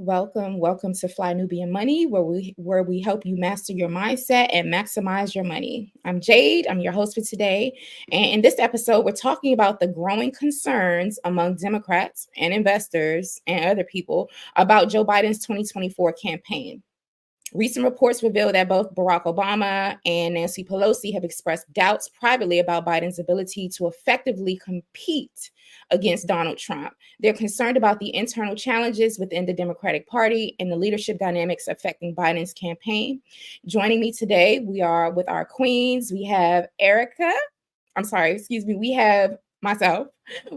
welcome to Fly Nubian Money, where we help you master your mindset and maximize your money. I'm Jade. I'm your host for today, and in this episode, we're talking about the growing concerns among Democrats and investors and other people about Joe Biden's 2024 campaign. Recent reports reveal that both Barack Obama and Nancy Pelosi have expressed doubts privately about Biden's ability to effectively compete against Donald Trump. They're concerned about the internal challenges within the Democratic Party and the leadership dynamics affecting Biden's campaign. Joining me today, we are with our queens. We have Erica. We have myself.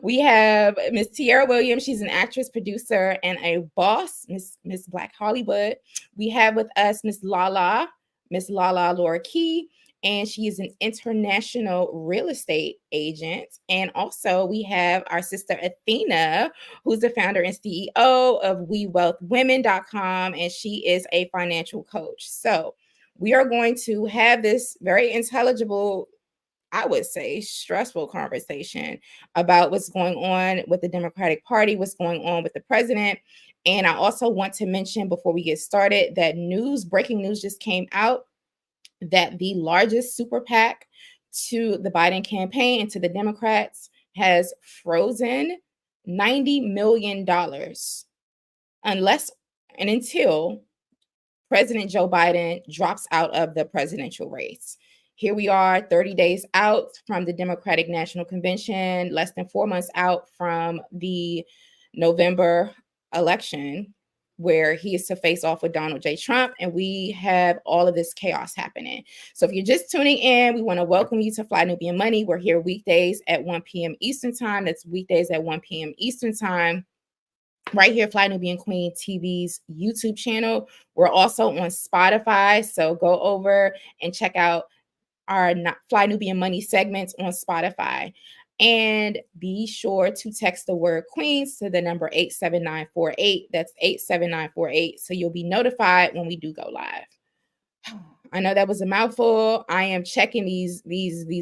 We have Miss Tiara Williams. She's an actress, producer, and a boss, Miss Black Hollywood. We have with us Miss Lala Laura Key, and she is an international real estate agent. And also we have our sister Athena, who's the founder and CEO of WeWealthWomen.com, and she is a financial coach. So we are going to have this very intelligible, I would say, stressful conversation about what's going on with the Democratic Party, what's going on with the president. And I also want to mention before we get started that breaking news just came out that the largest super PAC to the Biden campaign and to the Democrats has frozen $90 million unless and until President Joe Biden drops out of the presidential race. Here we are 30 days out from the Democratic National Convention, less than 4 months out from the November election, where he is to face off with Donald J. Trump, and we have all of this chaos happening. So if you're just tuning in, we want to welcome you to Fly Nubian Money. We're here weekdays at 1 p.m. Eastern Time. That's weekdays at 1 p.m. Eastern Time. Right here, Fly Nubian Queen TV's YouTube channel. We're also on Spotify, so go over and check out our Fly Nubian Money segments on Spotify. And be sure to text the word Queens to the number 87948. That's 87948. So you'll be notified when we do go live. I know that was a mouthful. I am checking these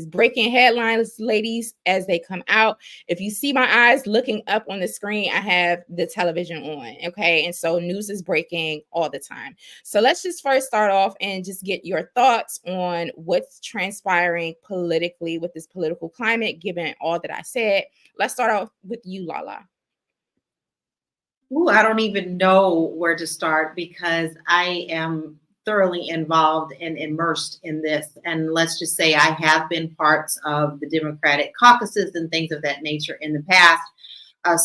breaking headlines, ladies, as they come out. If you see my eyes looking up on the screen, I have the television on, okay? And so news is breaking all the time. So let's just first start off and just get your thoughts on what's transpiring politically with this political climate, given all that I said. Let's start off with you, Lala. Ooh, I don't even know where to start because I am thoroughly involved and immersed in this. And let's just say I have been parts of the Democratic caucuses and things of that nature in the past.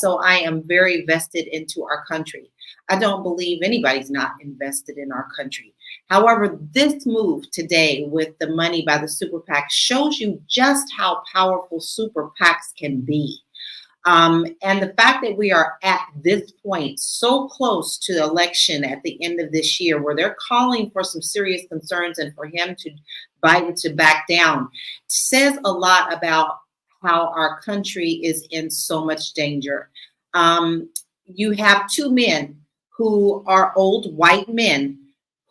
So I am very vested into our country. I don't believe anybody's not invested in our country. However, this move today with the money by the super PAC shows you just how powerful super PACs can be. And the fact that we are at this point so close to the election at the end of this year, where they're calling for some serious concerns and for Biden to back down, says a lot about how our country is in so much danger. You have two men who are old white men.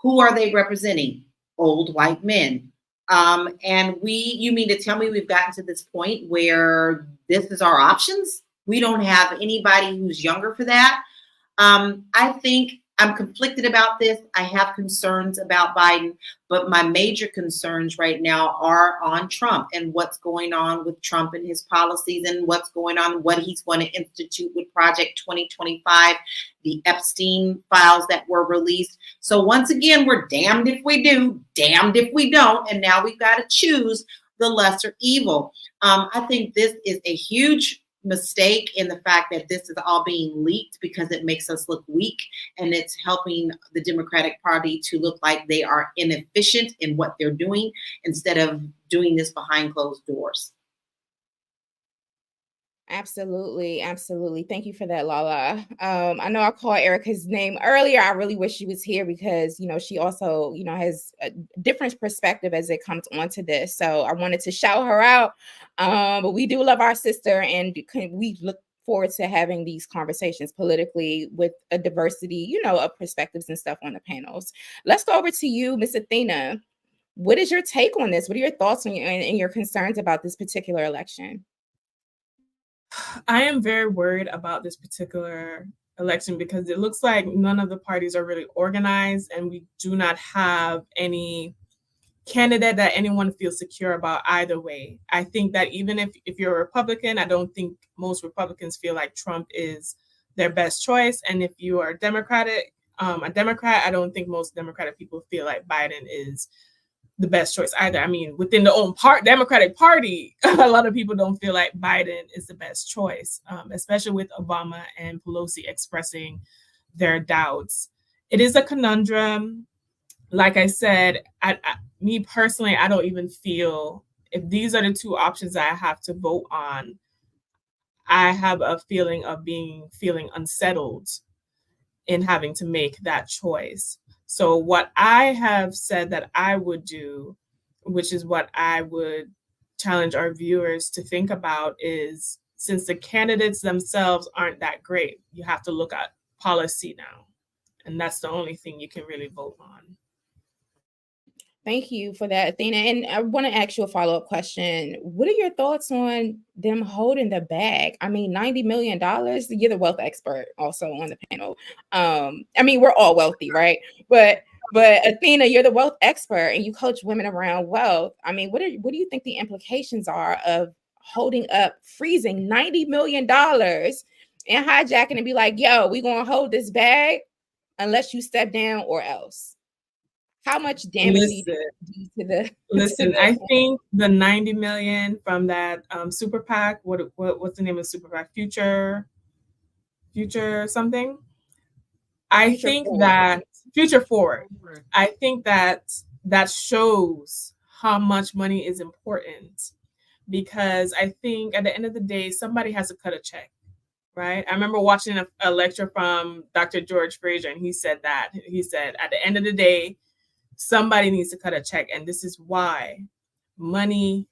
Who are they representing? Old white men. And you mean to tell me we've gotten to this point where this is our options? We don't have anybody who's younger for that. I think I'm conflicted about this. I have concerns about Biden, but my major concerns right now are on Trump and what's going on with Trump and his policies and what's going on, what he's going to institute with Project 2025, the Epstein files that were released. So once again, we're damned if we do, damned if we don't. And now we've got to choose the lesser evil. I think this is a huge mistake in the fact that this is all being leaked because it makes us look weak and it's helping the Democratic Party to look like they are inefficient in what they're doing instead of doing this behind closed doors. Absolutely. Thank you for that, Lala. I know I called Erica's name earlier. I really wish she was here because, she also, has a different perspective as it comes onto this. So I wanted to shout her out. But we do love our sister, and we look forward to having these conversations politically with a diversity, of perspectives and stuff on the panels. Let's go over to you, Miss Athena. What is your take on this? What are your thoughts and your concerns about this particular election? I am very worried about this particular election because it looks like none of the parties are really organized, and we do not have any candidate that anyone feels secure about either way. I think that even if you're a Republican, I don't think most Republicans feel like Trump is their best choice. And if you are a Democrat, I don't think most Democratic people feel like Biden is the best choice either. I mean, within the own Democratic Party, a lot of people don't feel like Biden is the best choice, especially with Obama and Pelosi expressing their doubts. It is a conundrum. Like I said, me personally, I don't even feel if these are the two options I have to vote on, I have a feeling of feeling unsettled in having to make that choice. So what I have said that I would do, which is what I would challenge our viewers to think about, is since the candidates themselves aren't that great, you have to look at policy now. And that's the only thing you can really vote on. Thank you for that, Athena. And I want to ask you a follow-up question. What are your thoughts on them holding the bag? I mean, $90 million. You're the wealth expert also on the panel. I mean, we're all wealthy, right? But Athena, you're the wealth expert and you coach women around wealth. I mean, what do you think the implications are of freezing $90 million and hijacking and be like, yo, we're gonna hold this bag unless you step down or else? How much damage do you do to the? Listen, I think the 90 million from that super PAC. What's the name of super PAC? Future something. I think that Future Forward. I think that shows how much money is important, because I think at the end of the day, somebody has to cut a check, right? I remember watching a lecture from Dr. George Fraser, and he said at the end of the day, somebody needs to cut a check. And this is why money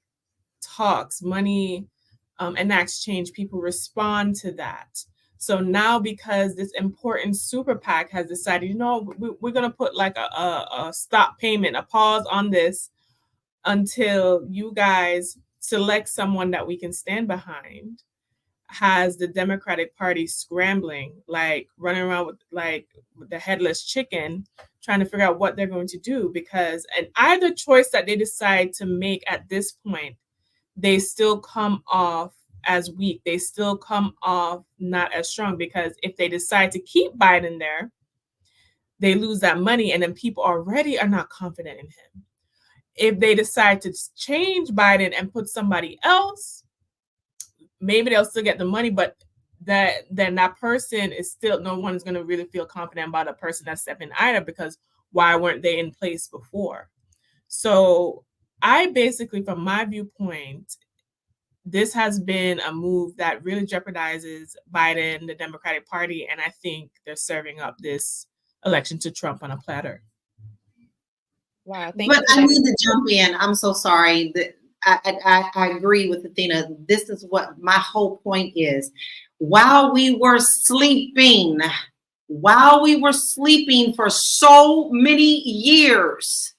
talks, money enacts change. People respond to that. So now, because this important super PAC has decided, we're going to put like a stop payment, a pause on this until you guys select someone that we can stand behind, has the Democratic Party scrambling, like running around with the headless chicken, trying to figure out what they're going to do, because and either choice that they decide to make at this point, they still come off as weak. They still come off not as strong, because if they decide to keep Biden there, they lose that money, and then people already are not confident in him. If they decide to change Biden and put somebody else, maybe they'll still get the money, but then that person is still, no one is going to really feel confident about a person that's stepping either, because why weren't they in place before? So I basically, from my viewpoint, this has been a move that really jeopardizes Biden, the Democratic Party, and I think they're serving up this election to Trump on a platter. Wow, thank but you. I need to jump in. I'm so sorry. I agree with Athena. This is what my whole point is. While we were sleeping for so many years,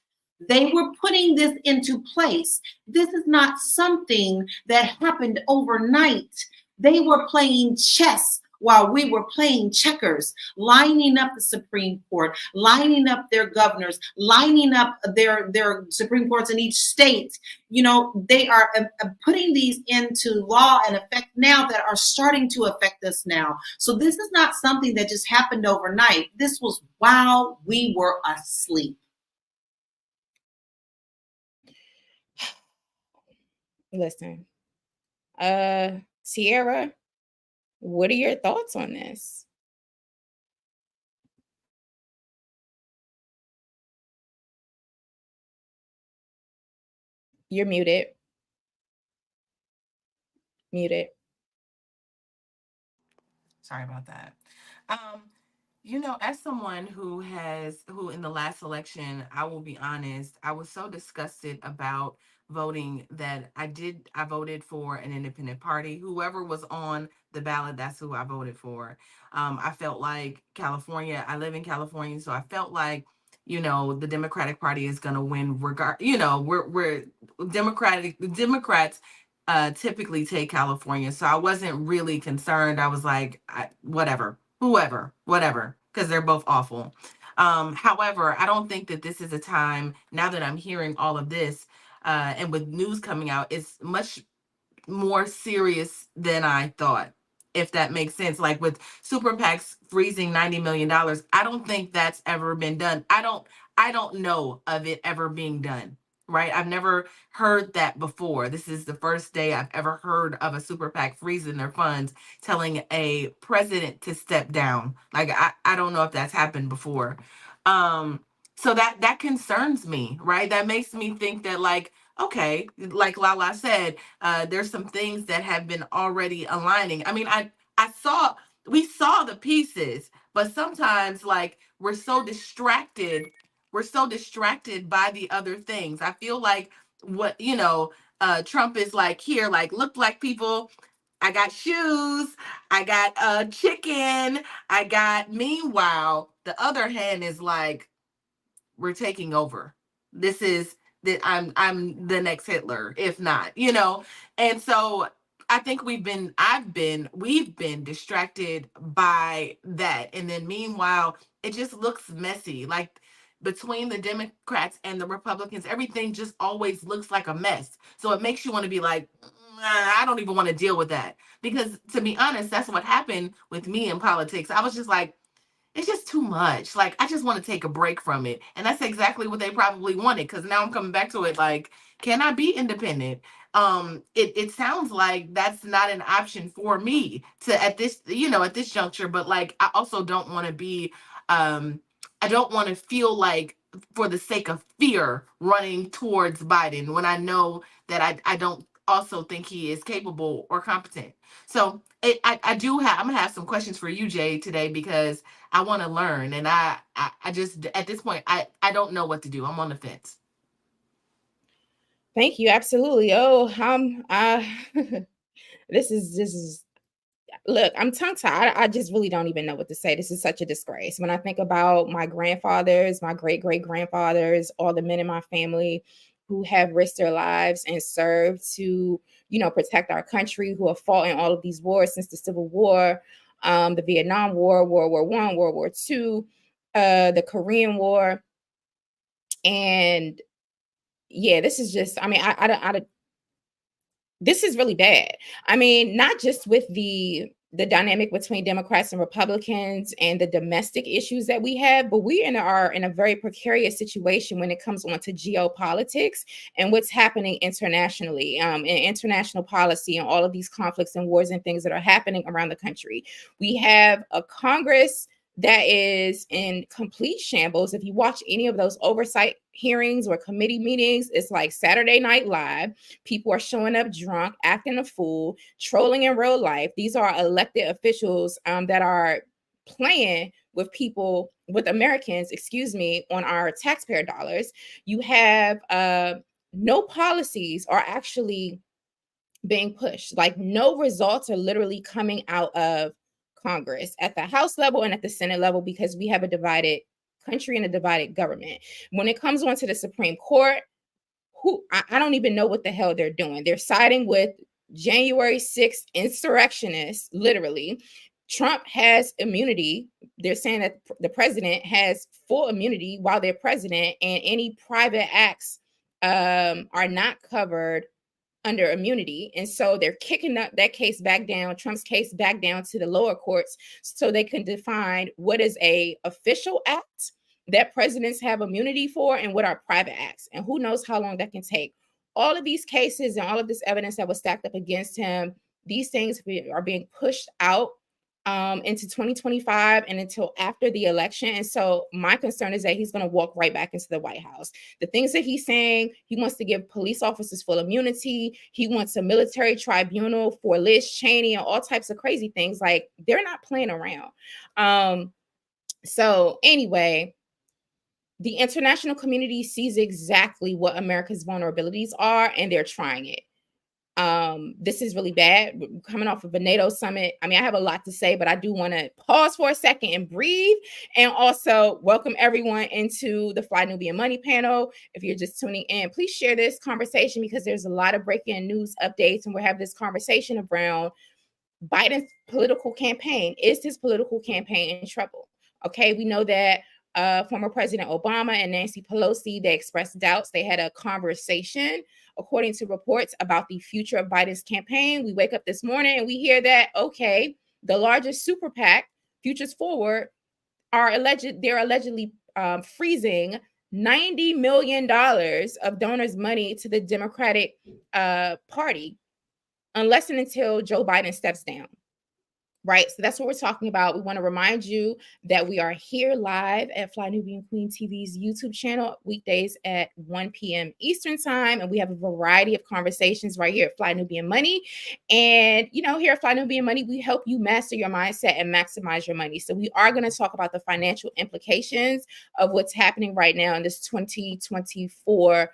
they were putting this into place. This is not something that happened overnight. They were playing chess while we were playing checkers, lining up the Supreme Court, lining up their governors, lining up their Supreme Courts in each state. They are putting these into law and effect now that are starting to affect us now. So this is not something that just happened overnight. This was while we were asleep. Listen, Sierra, what are your thoughts on this? You're muted. Muted. Sorry about that. As someone who in the last election, I will be honest, I was so disgusted about voting that I voted for an independent party. Whoever was on the ballot, that's who I voted for. I felt like I live in California, so I felt like, the Democratic Party is going to win we're Democrats typically take California. So I wasn't really concerned. I was like, whatever, whoever, whatever, because they're both awful. However, I don't think that this is a time, now that I'm hearing all of this, and with news coming out, it's much more serious than I thought, if that makes sense. Like with super PACs freezing $90 million, I don't think that's ever been done. I don't know of it ever being done. Right? I've never heard that before. This is the first day I've ever heard of a super PAC freezing their funds, telling a president to step down. Like I don't know if that's happened before. So that concerns me, right? That makes me think that, like, okay, like Lala said, there's some things that have been already aligning. I mean, we saw the pieces, but sometimes, like, we're so distracted by the other things. I feel like what, Trump is like, here, like, look, black people, I got shoes, I got chicken, I got, meanwhile, the other hand is like, we're taking over. This is that I'm the next Hitler, if not, And so I think we've been distracted by that. And then meanwhile, it just looks messy. Like between the Democrats and the Republicans, everything just always looks like a mess. So it makes you want to be like, I don't even want to deal with that. Because to be honest, that's what happened with me in politics. I was just like, it's just too much. Like, I just want to take a break from it. And that's exactly what they probably wanted. Because now I'm coming back to it. Like, can I be independent? It sounds like that's not an option for me to at this juncture. But like, I also don't want to be, I don't want to feel like, for the sake of fear, running towards Biden when I know that I don't also think he is capable or competent. So I'm gonna have some questions for you, Jay, today, because I want to learn, and I just, at this point, I don't know what to do. I'm on the fence. Thank you. Absolutely. Oh, this is look, I'm tongue tied. I just really don't even know what to say. This is such a disgrace. When I think about my grandfathers, my great great grandfathers, all the men in my family who have risked their lives and served to, protect our country, who have fought in all of these wars since the Civil War, the Vietnam War, World War I, World War II, the Korean War, and yeah, this is just. I mean, this is really bad. I mean, not just with the dynamic between Democrats and Republicans and the domestic issues that we have, but we are in a very precarious situation when it comes on to geopolitics and what's happening internationally, in international policy and all of these conflicts and wars and things that are happening around the country. We have a Congress that is in complete shambles. If you watch any of those oversight hearings or committee meetings, it's like Saturday Night Live. People are showing up drunk, acting a fool, trolling in real life. These are elected officials that are playing with people, with Americans, on our taxpayer dollars. You have no policies are actually being pushed. Like no results are literally coming out of Congress at the House level and at the Senate level, because we have a divided country and a divided government. When it comes on to the Supreme Court, I don't even know what the hell they're doing. They're siding with January 6th insurrectionists, literally. Trump has immunity. They're saying that the president has full immunity while they're president, and any private acts are not covered under immunity. And so they're kicking that case back down, Trump's case back down to the lower courts, so they can define what is a official act that presidents have immunity for and what are private acts. And who knows how long that can take. All of these cases and all of this evidence that was stacked up against him, these things are being pushed out into 2025 and until after the election. And so my concern is that he's going to walk right back into the White House. The things that he's saying, he wants to give police officers full immunity. He wants a military tribunal for Liz Cheney and all types of crazy things. Like, they're not playing around. So anyway, the international community sees exactly what America's vulnerabilities are, and they're trying it. This is really bad. We're coming off of a NATO summit. I mean, I have a lot to say, but I do want to pause for a second and breathe, and also welcome everyone into the Fly Nubian Money panel. If you're just tuning in, please share this conversation, because there's a lot of breaking news updates, and we're having this conversation around Biden's political campaign, is his political campaign in trouble? Okay, we know that former President Obama and Nancy Pelosi, they expressed doubts. They had a conversation, according to reports, about the future of Biden's campaign. We wake up this morning and we hear that, okay, the largest super PAC, Futures Forward, they're allegedly freezing $90 million of donors' money to the Democratic Party unless and until Joe Biden steps down. Right. So that's what we're talking about. We want to remind you that we are here live at Fly Nubian Queen TV's YouTube channel weekdays at 1 p.m. Eastern time. And we have a variety of conversations right here at Fly Nubian Money. And, here at Fly Nubian Money, we help you master your mindset and maximize your money. So we are going to talk about the financial implications of what's happening right now in this 2024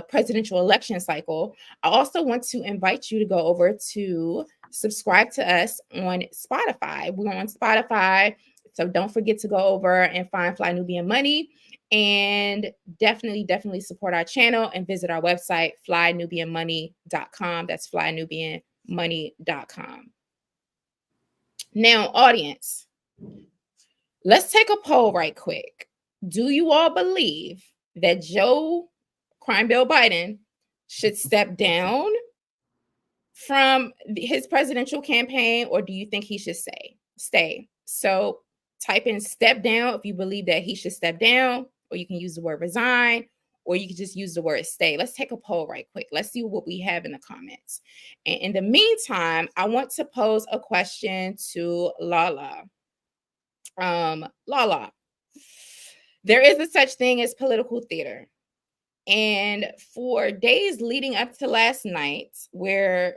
presidential election cycle. I also want to invite you to go over to subscribe to us on Spotify. We're on Spotify, so don't forget to go over and find Fly Nubian Money, and definitely support our channel and visit our website, flynubianmoney.com. That's flynubianmoney.com. Now, audience, let's take a poll right quick. Do you all believe that Joe Crime Bill Biden should step down from his presidential campaign, or do you think he should stay? So type in step down if you believe that he should step down, or you can use the word resign, or you can just use the word stay. Let's take a poll right quick. Let's see what we have in the comments. And in the meantime, I want to pose a question to Lala. Lala, there is a such thing as political theater. And for days leading up to last night, where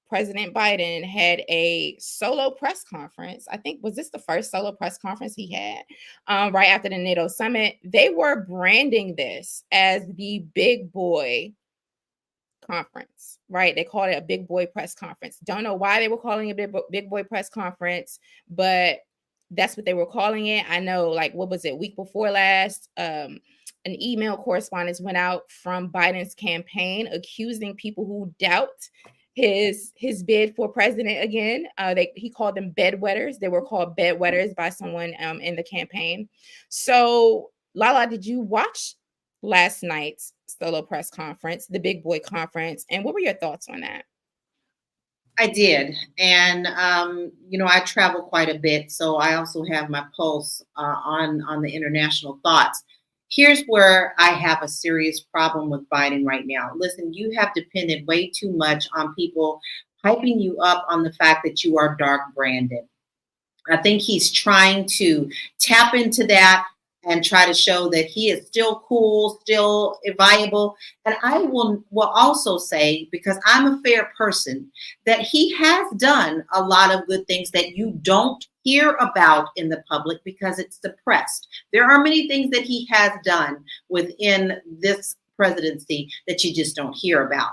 President Biden had a solo press conference, I think, was this the first solo press conference he had right after the NATO summit? They were branding this as the big boy conference, right? They called it a big boy press conference. Don't know why they were calling it a big boy press conference, but that's what they were calling it. I know, what was it, week before last, an email correspondence went out from Biden's campaign accusing people who doubt his bid for president again. He called them bedwetters. They were called bedwetters by someone in the campaign. So, Lala, did you watch last night's solo press conference, the big boy conference, and what were your thoughts on that? I did. And, I travel quite a bit, so I also have my pulse on the international thoughts. Here's where I have a serious problem with Biden right now. Listen, you have depended way too much on people hyping you up on the fact that you are dark branded. I think he's trying to tap into that and try to show that he is still cool, still viable. And I will also say, because I'm a fair person, that he has done a lot of good things that you don't hear about in the public because it's suppressed. There are many things that he has done within this presidency that you just don't hear about.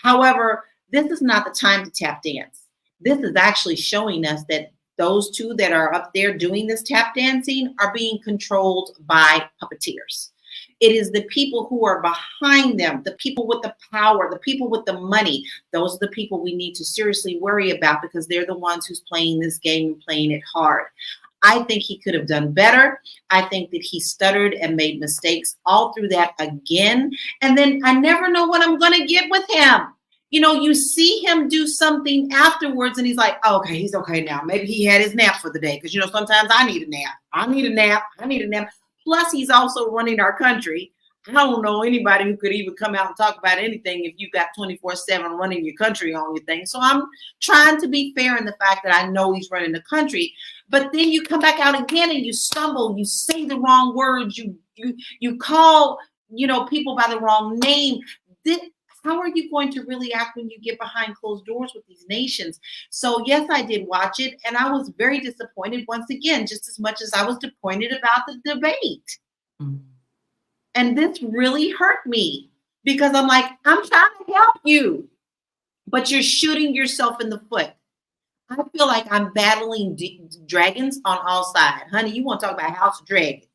However, this is not the time to tap dance. This is actually showing us that those two that are up there doing this tap dancing are being controlled by puppeteers. It is the people who are behind them, the people with the power, the people with the money. Those are the people we need to seriously worry about, because they're the ones who's playing this game and playing it hard. I think he could have done better. I think that he stuttered and made mistakes all through that again. And then I never know what I'm going to get with him. You see him do something afterwards and he's like, oh, okay, he's okay now. Maybe he had his nap for the day. Because, sometimes I need a nap. I need a nap. Plus, he's also running our country. I don't know anybody who could even come out and talk about anything if you got 24/7 running your country on your thing. So I'm trying to be fair in the fact that I know he's running the country. But then you come back out again and you stumble. You say the wrong words. You call, people by the wrong name. How are you going to really act when you get behind closed doors with these nations? So yes, I did watch it, and I was very disappointed once again, just as much as I was disappointed about the debate. Mm-hmm. And this really hurt me because I'm like, I'm trying to help you, but you're shooting yourself in the foot. I feel like I'm battling dragons on all sides. Honey, you want to talk about House of Dragons.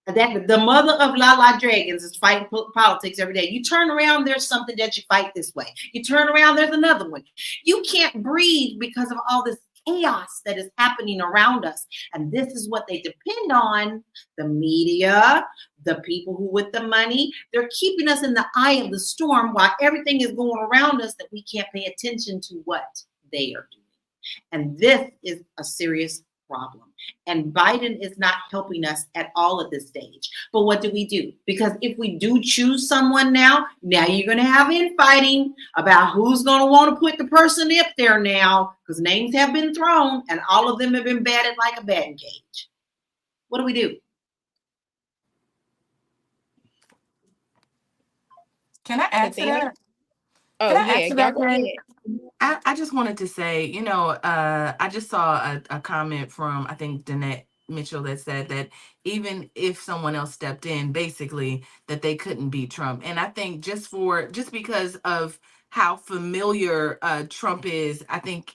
That the mother of La Dragons is fighting politics every day. You turn around, there's something that you fight this way. You turn around, there's another one. You can't breathe because of all this chaos that is happening around us. And this is what they depend on. The media, the people who with the money, they're keeping us in the eye of the storm while everything is going around us that we can't pay attention to what they are doing. And this is a serious problem. And Biden is not helping us at all at this stage. But what do? Because if we do choose someone now you're going to have infighting about who's going to want to put the person up there now, because names have been thrown and all of them have been batted like a batting cage. What do? Can I add to that? Oh, Can I yeah, add to that? go ahead. I just wanted to say, I just saw a comment from, I think, Danette Mitchell that said that even if someone else stepped in, basically, that they couldn't beat Trump. And I think just because of how familiar Trump is, I think,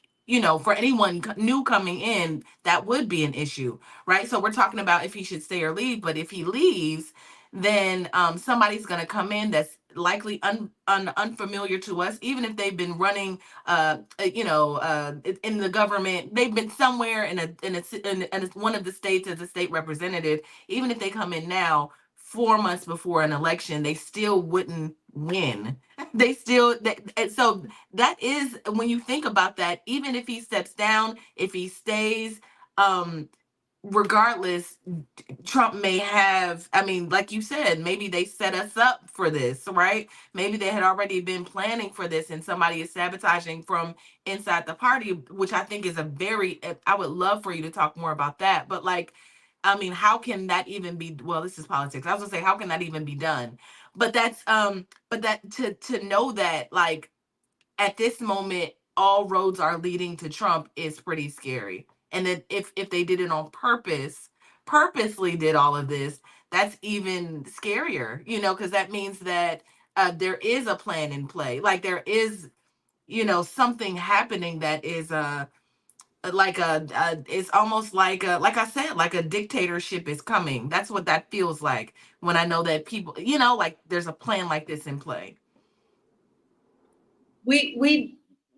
for anyone new coming in, that would be an issue, right? So we're talking about if he should stay or leave, but if he leaves, then somebody's going to come in that's likely unfamiliar to us, even if they've been running in the government. They've been somewhere in one of the states as a state representative. Even if they come in now 4 months before an election, they still wouldn't win. And so that is, when you think about that, even if he steps down, if he stays, regardless, Trump may have, like you said, maybe they set us up for this, right? Maybe they had already been planning for this and somebody is sabotaging from inside the party, which I think is I would love for you to talk more about that. But how can that even be? Well, this is politics. I was gonna say, how can that even be done? But to know that, like, at this moment, all roads are leading to Trump is pretty scary. And then if they did it on purposely did all of this, that's even scarier, because that means that there is a plan in play. Like there is, something happening that is it's almost like I said, like a dictatorship is coming. That's what that feels like when I know that people, like there's a plan like this in play.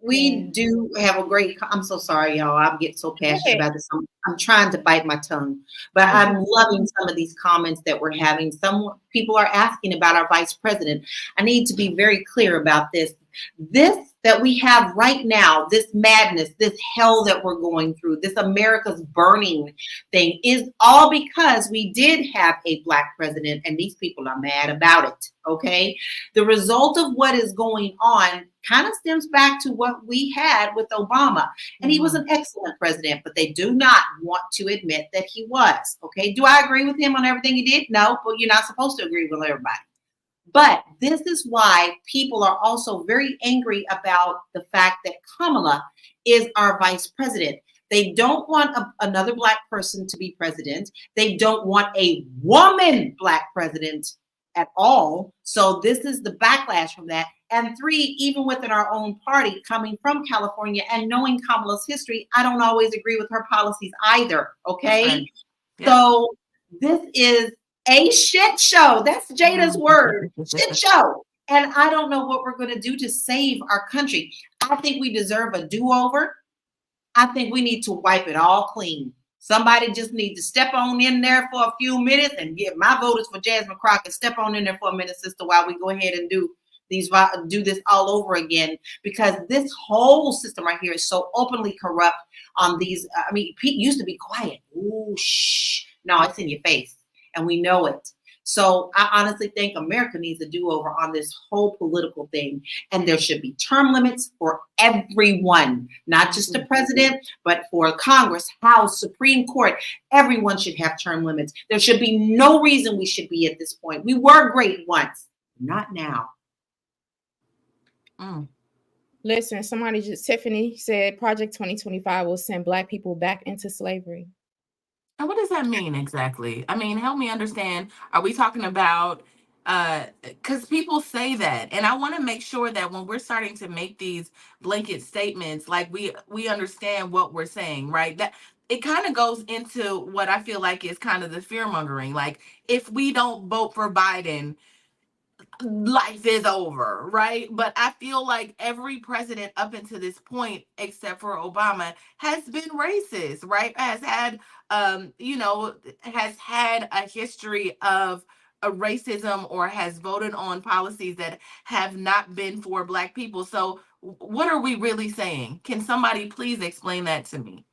We do have a great. I'm so sorry, y'all. I'm getting so passionate about this. I'm trying to bite my tongue, but I'm loving some of these comments that we're having. Some people are asking about our vice president. I need to be very clear about this. This that we have right now, this madness, this hell that we're going through, this America's burning thing, is all because we did have a Black president, and these people are mad about it. Okay, the result of what is going on kind of stems back to what we had with Obama. And he was an excellent president, but they do not want to admit that he was. Okay, do I agree with him on everything he did? No, but you're not supposed to agree with everybody. But this is why people are also very angry about the fact that Kamala is our vice president. They don't want another Black person to be president. They don't want a woman Black president at all. So this is the backlash from that. And 3, even within our own party, coming from California and knowing Kamala's history, I don't always agree with her policies either. Okay. Right. Yeah. So this is a shit show. That's Jada's word. Shit show. And I don't know what we're going to do to save our country. I think we deserve a do-over. I think we need to wipe it all clean. Somebody just needs to step on in there for a few minutes and give my vote is for Jasmine Crockett. Step on in there for a minute, sister, while we go ahead and do this all over again, because this whole system right here is so openly corrupt on these. Pete used to be quiet. Ooh, shh. No, it's in your face. And we know it. So I honestly think America needs a do-over on this whole political thing. And there should be term limits for everyone, not just the president, but for Congress, House, Supreme Court. Everyone should have term limits. There should be no reason we should be at this point. We were great once, not now. Listen, Tiffany said Project 2025 will send Black people back into slavery. And what does that mean exactly? Help me understand. Are we talking about Because people say that, and I want to make sure that when we're starting to make these blanket statements, like we understand what we're saying, right? That it kind of goes into what I feel like is kind of the fear mongering. Like, if we don't vote for Biden, life is over, right? But I feel like every president up until this point, except for Obama, has been racist, right? Has had a history of a racism, or has voted on policies that have not been for Black people. So what are we really saying? Can somebody please explain that to me?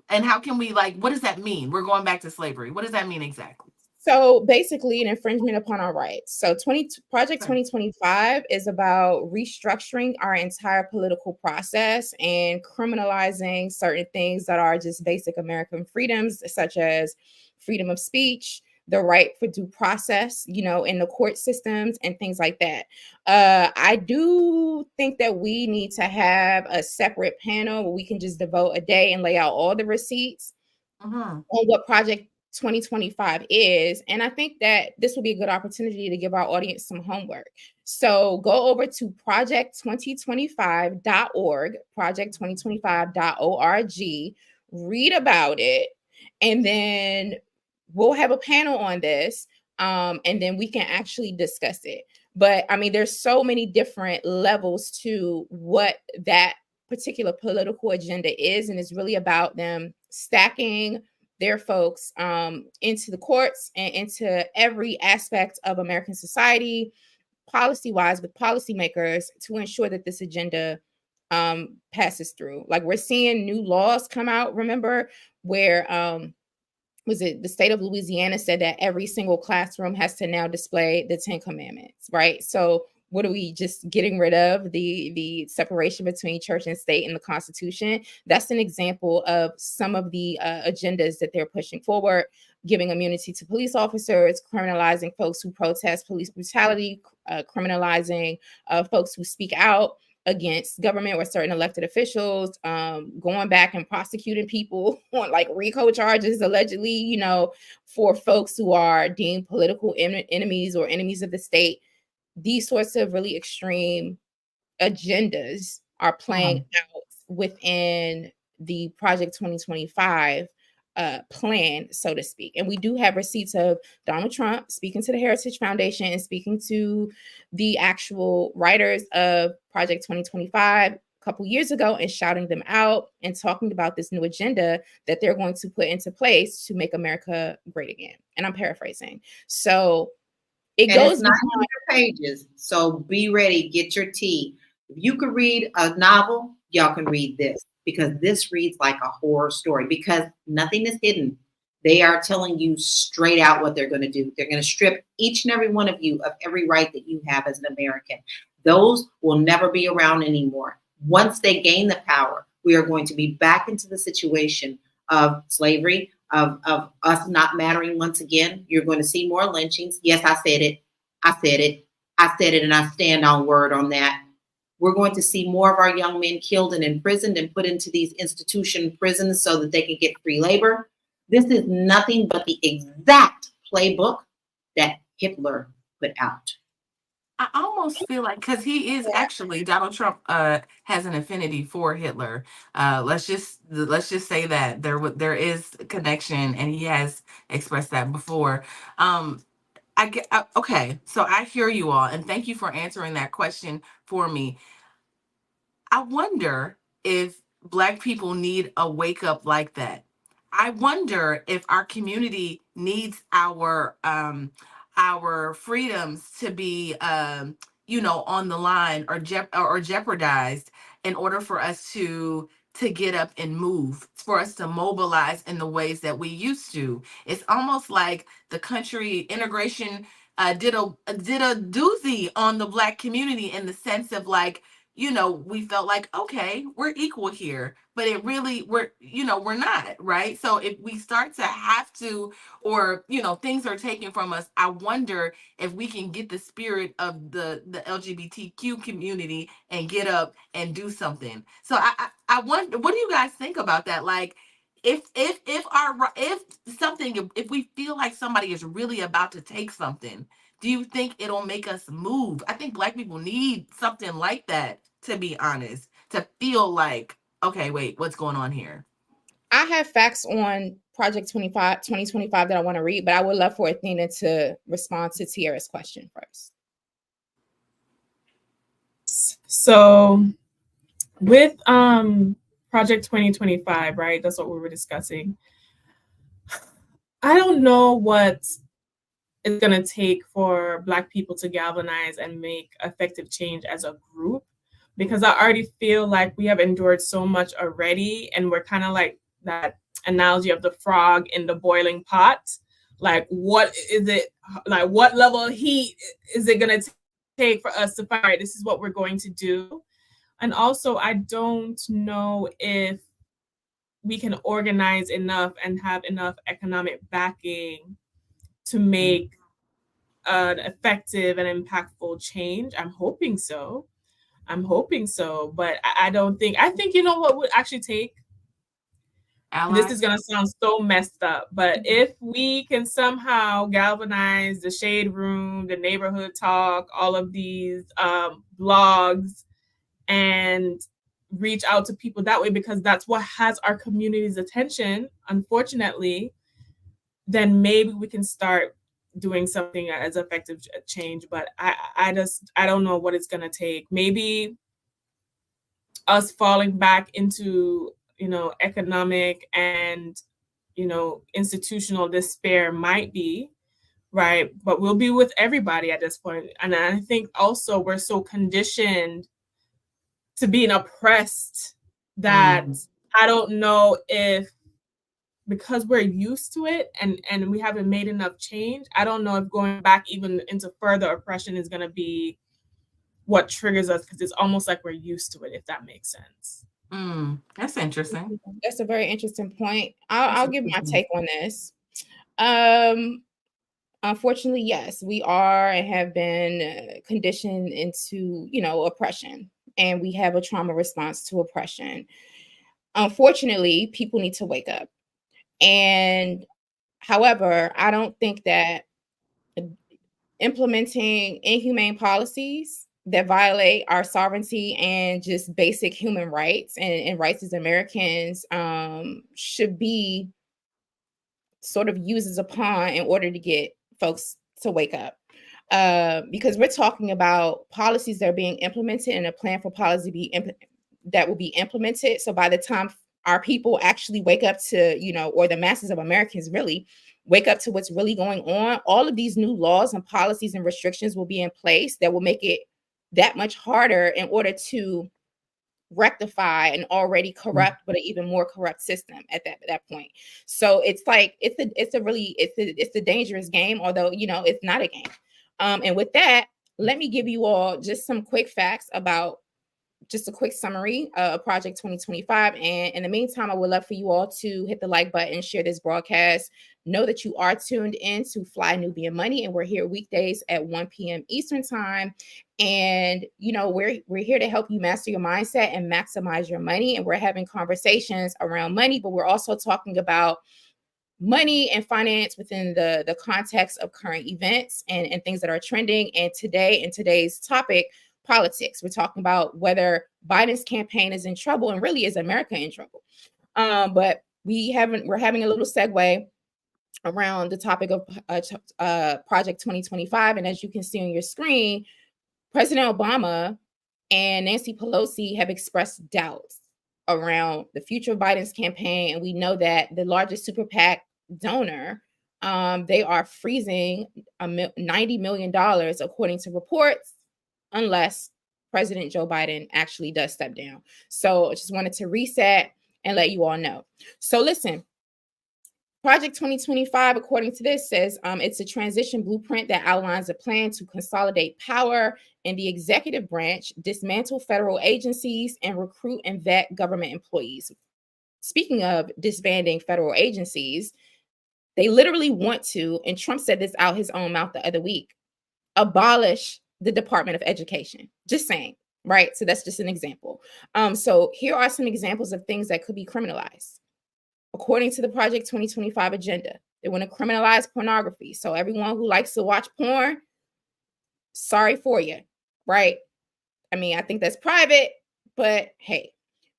And how can we, like, what does that mean? We're going back to slavery. What does that mean exactly? So basically, an infringement upon our rights. So Project 2025 is about restructuring our entire political process and criminalizing certain things that are just basic American freedoms, such as freedom of speech, the right for due process, in the court systems and things like that. I do think that we need to have a separate panel where we can just devote a day and lay out all the receipts on what Project 2025 is. And I think that this will be a good opportunity to give our audience some homework. So go over to project2025.org, project2025.org, read about it, and then we'll have a panel on this, and then we can actually discuss it. But I mean, there's so many different levels to what that particular political agenda is, and it's really about them stacking their folks into the courts and into every aspect of American society, policy-wise, with policymakers, to ensure that this agenda passes through. Like, we're seeing new laws come out, remember, where was it the state of Louisiana said that every single classroom has to now display the 10 Commandments, right? So what are we just getting rid of? The separation between church and state in the Constitution? That's an example of some of the agendas that they're pushing forward, giving immunity to police officers, criminalizing folks who protest police brutality, criminalizing folks who speak out against government or certain elected officials, going back and prosecuting people on like RICO charges, allegedly, for folks who are deemed political enemies or enemies of the state. These sorts of really extreme agendas are playing out within the Project 2025 plan, so to speak. And we do have receipts of Donald Trump speaking to the Heritage Foundation and speaking to the actual writers of Project 2025 a couple years ago and shouting them out and talking about this new agenda that they're going to put into place to make America great again. And I'm paraphrasing. So it goes 900 pages. So be ready, get your tea. If you could read a novel, y'all can read this, because this reads like a horror story, because nothing is hidden. They are telling you straight out what they're going to do. They're going to strip each and every one of you of every right that you have as an American. Those will never be around anymore. Once they gain the power, we are going to be back into the situation of slavery, of us not mattering once again. You're going to see more lynchings. Yes, I said it. And I stand on word on that. We're going to see more of our young men killed and imprisoned and put into these institution prisons so that they can get free labor. This is nothing but the exact playbook that Hitler put out. I almost feel like, because he is actually, Donald Trump has an affinity for Hitler. Let's just say that there is a connection, and he has expressed that before. Okay, so I hear you all, and thank you for answering that question for me. I wonder if Black people need a wake up like that. I wonder if our community needs our freedoms to be on the line, or jeopardized, in order for us to get up and move, for us to mobilize in the ways that we used to. It's almost like the country integration did a doozy on the Black community, in the sense of, like, we felt like, okay, we're equal here, but we're not, right? So if we start to have to, or, things are taken from us, I wonder if we can get the spirit of the LGBTQ community and get up and do something. So I wonder, what do you guys think about that? Like, if we feel like somebody is really about to take something, Do you think it'll make us move? I think Black people need something like that, to be honest, to feel like, okay, wait, what's going on here? I have facts on Project 2025 that I want to read, but I would love for Athena to respond to Tiara's question first. So with Project 2025, right? That's what we were discussing. I don't know what it's going to take for Black people to galvanize and make effective change as a group, because I already feel like we have endured so much already, and we're kind of like that analogy of the frog in the boiling pot. Like, what is it? Like, what level of heat is it going to take for us to find, all right, this is what we're going to do? And also, I don't know if we can organize enough and have enough economic backing to make an effective and impactful change. I'm hoping so. But I don't think, I think, you know what would actually take? Allies? This is going to sound so messed up, but if we can somehow galvanize the Shade Room, the Neighborhood Talk, all of these blogs, and reach out to people that way, because that's what has our community's attention, unfortunately, then maybe we can start doing something as effective change. But I don't know what it's going to take. Maybe us falling back into, economic and, institutional despair might be right, but we'll be with everybody at this point. And I think also we're so conditioned to being oppressed that I don't know if, because we're used to it and we haven't made enough change, I don't know if going back even into further oppression is going to be what triggers us, because it's almost like we're used to it, if that makes sense. That's interesting. That's a very interesting point. I'll give my take on this. Unfortunately, yes, we are and have been conditioned into, oppression, and we have a trauma response to oppression. Unfortunately, people need to wake up. And however, I don't think that implementing inhumane policies that violate our sovereignty and just basic human rights and rights as Americans should be sort of used as a pawn in order to get folks to wake up. Because we're talking about policies that are being implemented and a plan for policy that will be implemented. So by the time our people actually wake up to, or the masses of Americans really wake up to what's really going on, all of these new laws and policies and restrictions will be in place that will make it that much harder in order to rectify an already corrupt but an even more corrupt system at that point. So it's like it's a dangerous game, although it's not a game. And with that, let me give you all just some quick facts about just a quick summary of Project 2025. And in the meantime, I would love for you all to hit the like button, share this broadcast. Know that you are tuned in to Fly Nubian Money, and we're here weekdays at 1 p.m. Eastern time. And we're here to help you master your mindset and maximize your money. And we're having conversations around money, but we're also talking about money and finance within the context of current events and things that are trending. And today, in today's topic, politics. We're talking about whether Biden's campaign is in trouble, and really is America in trouble. But we're having a little segue around the topic of Project 2025. And as you can see on your screen, President Obama and Nancy Pelosi have expressed doubts around the future of Biden's campaign. And we know that the largest super PAC donor, they are freezing $90 million, according to reports, unless President Joe Biden actually does step down. So I just wanted to reset and let you all know. So listen, Project 2025, according to this, says it's a transition blueprint that outlines a plan to consolidate power in the executive branch, dismantle federal agencies, and recruit and vet government employees. Speaking of disbanding federal agencies, they literally want to, and Trump said this out his own mouth the other week, abolish the Department of Education. Just saying, right? So that's just an example. So here are some examples of things that could be criminalized. According to the Project 2025 agenda, they want to criminalize pornography. So everyone who likes to watch porn, sorry for you, right? I mean, I think that's private, but hey,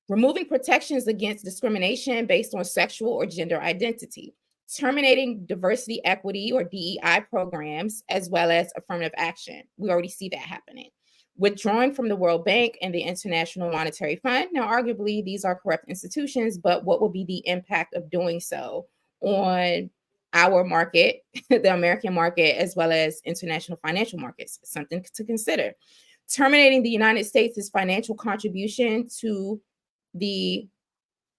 removing protections against discrimination based on sexual or gender identity, terminating diversity, equity, or DEI programs, as well as affirmative action. We already see that happening. Withdrawing from the World Bank and the International Monetary Fund. Now, arguably, these are corrupt institutions, but what will be the impact of doing so on our market, the American market, as well as international financial markets? Something to consider. Terminating the United States' financial contribution to the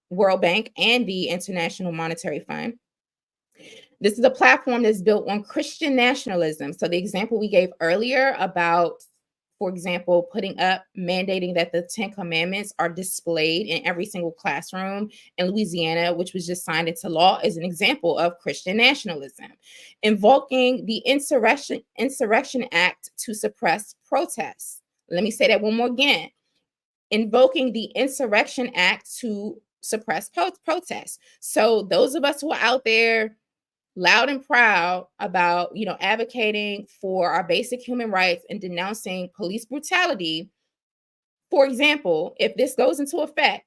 World Bank and the International Monetary Fund. This is a platform that's built on Christian nationalism. So the example we gave earlier about, for example, putting up, mandating that the 10 Commandments are displayed in every single classroom in Louisiana, which was just signed into law, is an example of Christian nationalism. Invoking the Insurrection Act to suppress protests. Let me say that one more again. Invoking the Insurrection Act to suppress protests. So those of us who are out there loud and proud about, advocating for our basic human rights and denouncing police brutality. For example, if this goes into effect,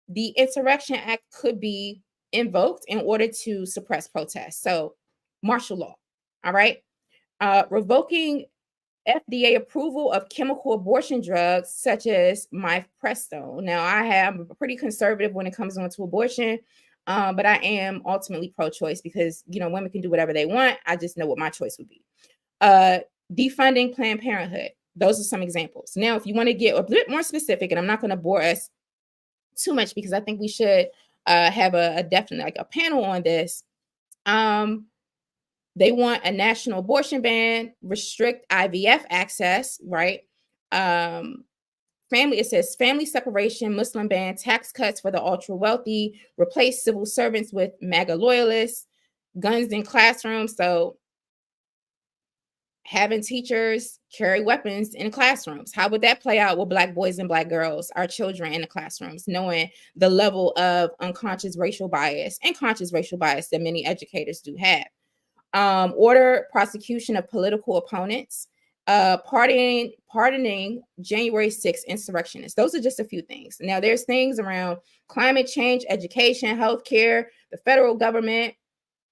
the Insurrection Act could be invoked in order to suppress protests. So martial law. All right. Revoking FDA approval of chemical abortion drugs such as mifepristone. Now, I am pretty conservative when it comes on to abortion, but I am ultimately pro-choice because, women can do whatever they want. I just know what my choice would be. Defunding Planned Parenthood. Those are some examples. Now, if you want to get a bit more specific, and I'm not going to bore us too much because I think we should have a definite, like a panel on this. They want a national abortion ban, restrict IVF access, right? It says family separation, Muslim ban, tax cuts for the ultra wealthy, replace civil servants with MAGA loyalists, guns in classrooms. So having teachers carry weapons in classrooms. How would that play out with Black boys and Black girls, our children in the classrooms, knowing the level of unconscious racial bias and conscious racial bias that many educators do have? Order prosecution of political opponents, pardoning January 6th insurrectionists. Those are just a few things. Now, there's things around climate change, education, healthcare, the federal government,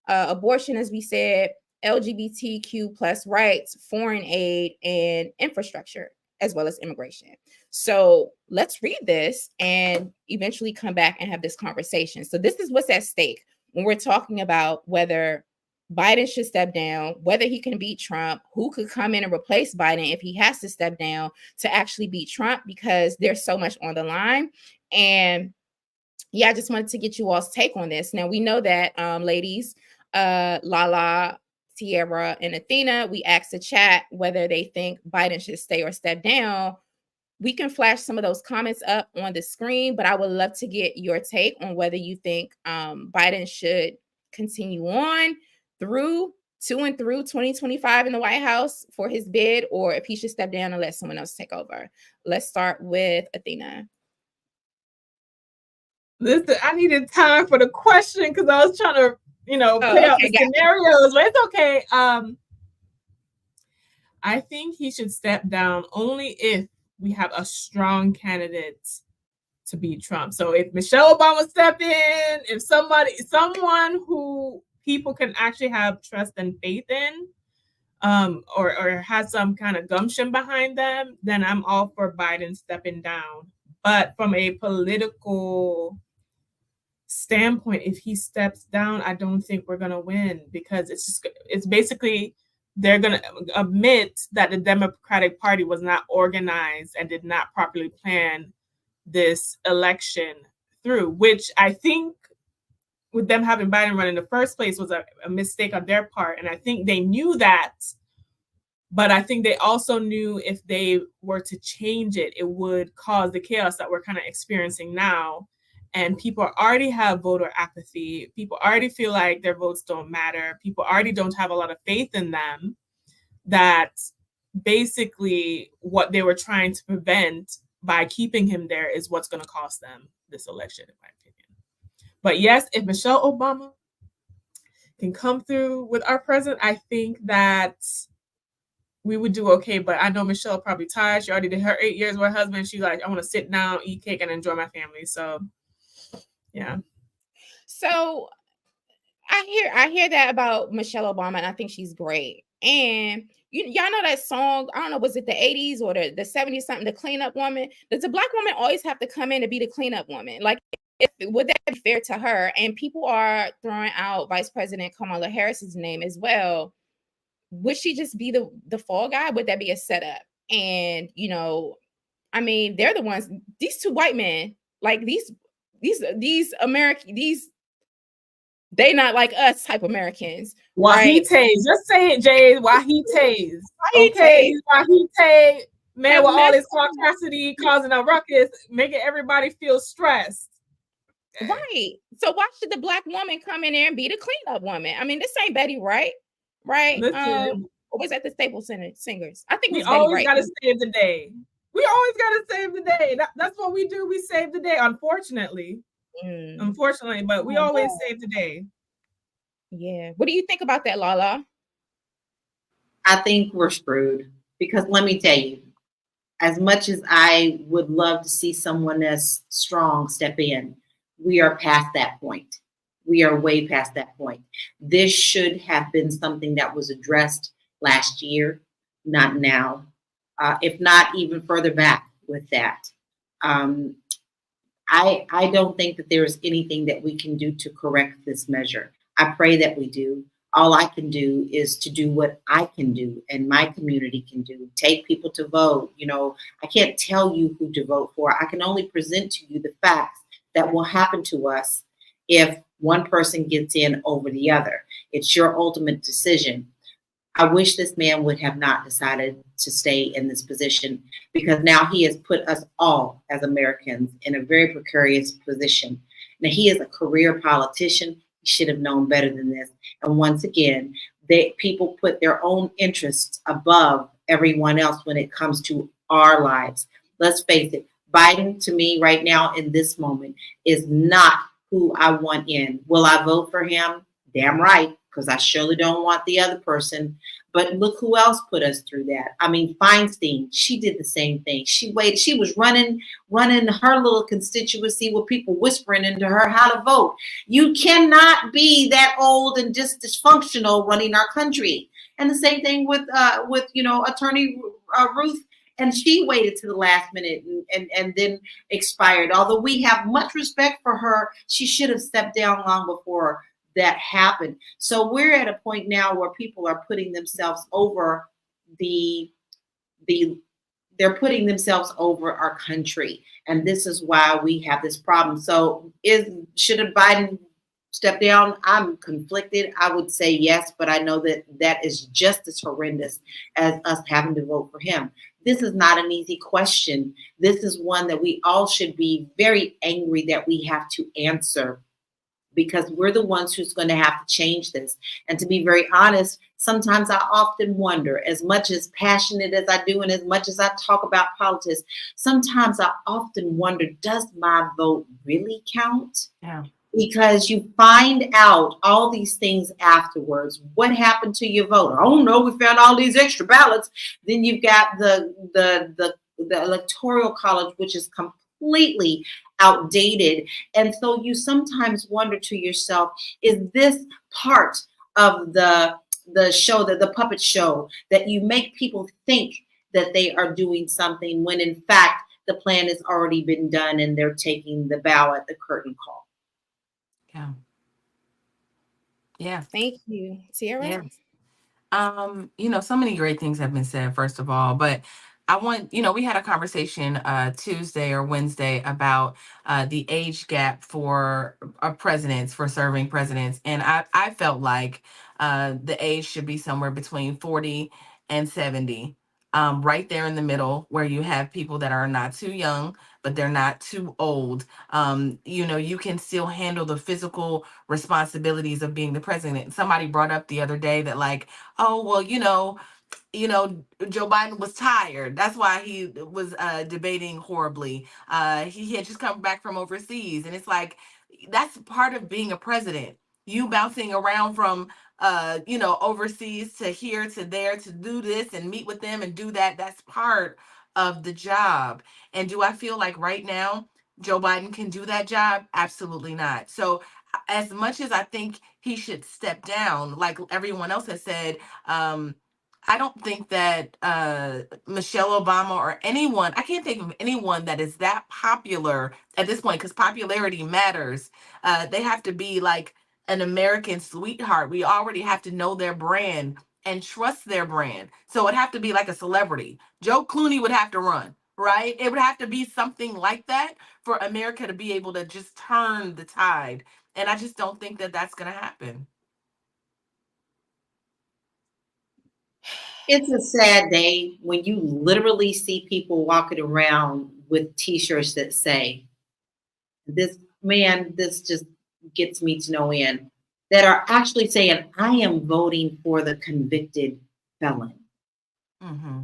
abortion, as we said, LGBTQ plus rights, foreign aid, and infrastructure, as well as immigration. So let's read this and eventually come back and have this conversation. So this is what's at stake when we're talking about whether Biden should step down, whether he can beat Trump, who could come in and replace Biden if he has to step down to actually beat Trump, because there's so much on the line. And yeah, I just wanted to get you all's take on this. Now, we know that, ladies, Lala, Tierra, and Athena, we asked the chat whether they think Biden should stay or step down. We can flash some of those comments up on the screen, but I would love to get your take on whether you think Biden should continue on through 2025 in the White House for his bid, or if he should step down and let someone else take over. Let's start with Athena. Listen, I needed time for the question because I was trying to, play out the scenarios, but it's okay. I think he should step down only if we have a strong candidate to beat Trump. So if Michelle Obama step in, if someone who people can actually have trust and faith in, or has some kind of gumption behind them, then I'm all for Biden stepping down. But from a political standpoint, if he steps down, I don't think we're going to win, because it's basically they're going to admit that the Democratic Party was not organized and did not properly plan this election through, which I think with them having Biden run in the first place was a mistake on their part. And I think they knew that, but I think they also knew if they were to change it, it would cause the chaos that we're kind of experiencing now. And people already have voter apathy. People already feel like their votes don't matter. People already don't have a lot of faith in them, that basically what they were trying to prevent by keeping him there is what's going to cost them this election, in my opinion. But yes, if Michelle Obama can come through with our president, I think that we would do okay. But I know Michelle probably tired. She already did her 8 years with her husband. She's like, I want to sit down, eat cake, and enjoy my family. So, yeah. So I hear that about Michelle Obama, and I think she's great. And y'all know that song? I don't know, was it the 80s or the 70s something? The cleanup woman. Does a black woman always have to come in to be the cleanup woman? Like, would that be fair to her? And people are throwing out Vice President Kamala Harris's name as well. Would she just be the fall guy? Would that be a setup? And I mean, they're the ones. These two white men, like these American, they not like us type Americans. Wahites. Just say it, Jade. Wahites. Okay. Wahite. Man, with all this toxicity causing a ruckus, making everybody feel stressed. Right. So why should the black woman come in there and be the cleanup woman? I mean, this ain't Betty Wright, right? Or was that the Staples Singers? I think we always got to save the day. We always got to save the day. That's what we do. We save the day, unfortunately. Unfortunately, but we always save the day. Yeah. What do you think about that, Lala? I think we're screwed because let me tell you, as much as I would love to see someone as strong step in, we are past that point. We are way past that point. This should have been something that was addressed last year, not now, if not even further back with that. I don't think that there is anything that we can do to correct this measure. I pray that we do. All I can do is to do what I can do and my community can do. Take people to vote. I can't tell you who to vote for. I can only present to you the facts that will happen to us if one person gets in over the other. It's your ultimate decision. I wish this man would have not decided to stay in this position because now he has put us all as Americans in a very precarious position. Now, he is a career politician. He should have known better than this. And once again, people put their own interests above everyone else when it comes to our lives. Let's face it, Biden to me right now in this moment is not who I want in. Will I vote for him? Damn right, because I surely don't want the other person. But look who else put us through that. I mean, Feinstein, she did the same thing. She was running her little constituency with people whispering into her how to vote. You cannot be that old and just dysfunctional running our country. And the same thing with Attorney Ruth. And she waited to the last minute and then expired. Although we have much respect for her, she should have stepped down long before that happened. So we're at a point now where people are putting themselves over they're putting themselves over our country. And this is why we have this problem. So should a Biden step down? I'm conflicted. I would say yes, but I know that is just as horrendous as us having to vote for him. This is not an easy question. This is one that we all should be very angry that we have to answer, because we're the ones who's going to have to change this. And to be very honest, sometimes I often wonder, as much as passionate as I do and as much as I talk about politics, sometimes I often wonder, does my vote really count? Yeah. Because you find out all these things afterwards. What happened to your vote? Oh no, we found all these extra ballots. Then you've got the electoral college, which is completely outdated. And so you sometimes wonder to yourself, is this part of the show, the puppet show, that you make people think that they are doing something when in fact the plan has already been done and they're taking the ballot, the curtain call. Yeah. Thank you, Sierra. Yeah. So many great things have been said, first of all, but I want, we had a conversation Tuesday or Wednesday about the age gap for presidents, for serving presidents. And I felt like the age should be somewhere between 40 and 70. Right there in the middle, where you have people that are not too young, but they're not too old. You can still handle the physical responsibilities of being the president. Somebody brought up the other day that like, oh, well, Joe Biden was tired. That's why he was debating horribly. He had just come back from overseas. And it's like, that's part of being a president. You bouncing around from overseas to here to there to do this and meet with them and do that. That's part of the job. And do I feel like right now Joe Biden can do that job? Absolutely not. So as much as I think he should step down, like everyone else has said, I don't think that Michelle Obama or anyone, I can't think of anyone that is that popular at this point, because popularity matters. They have to be like an American sweetheart. We already have to know their brand and trust their brand. So it'd have to be like a celebrity. Joe Clooney would have to run, right? It would have to be something like that for America to be able to just turn the tide. And I just don't think that that's going to happen. It's a sad day when you literally see people walking around with t-shirts that say, this just gets me to no end, that are actually saying, I am voting for the convicted felon. Mm-hmm.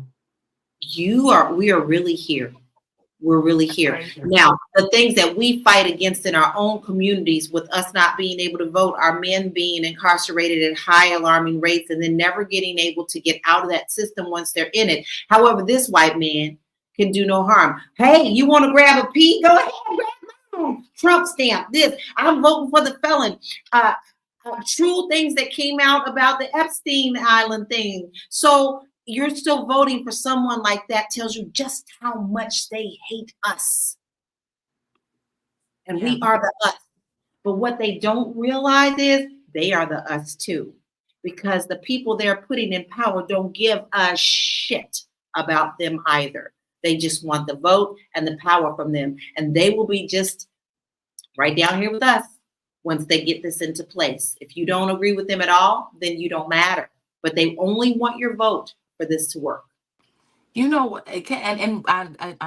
We are really here. We're really here. Right. Now, the things that we fight against in our own communities, with us not being able to vote, our men being incarcerated at high alarming rates and then never getting able to get out of that system once they're in it. However, this white man can do no harm. Hey, you want to grab a pee? Go ahead, grab my Trump stamp this. I'm voting for the felon. True things that came out about the Epstein Island thing. So you're still voting for someone like that tells you just how much they hate us. And we are the us. But what they don't realize is they are the us too. Because the people they're putting in power don't give a shit about them either. They just want the vote and the power from them. And they will be just right down here with us once they get this into place. If you don't agree with them at all, then you don't matter. But they only want your vote for this to work. You know, I'm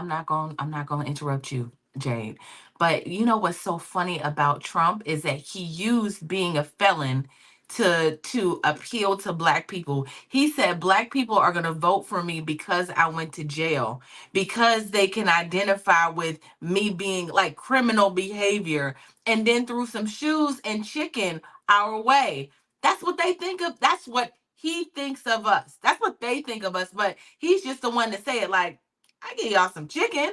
not going to interrupt you, Jade. But you know what's so funny about Trump is that he used being a felon to appeal to black people. He said black people are going to vote for me because I went to jail, because they can identify with me being like criminal behavior, and then threw some shoes and chicken our way. That's what they think of. That's what he thinks of us. That's what they think of us. But he's just the one to say it like, I give y'all some chicken.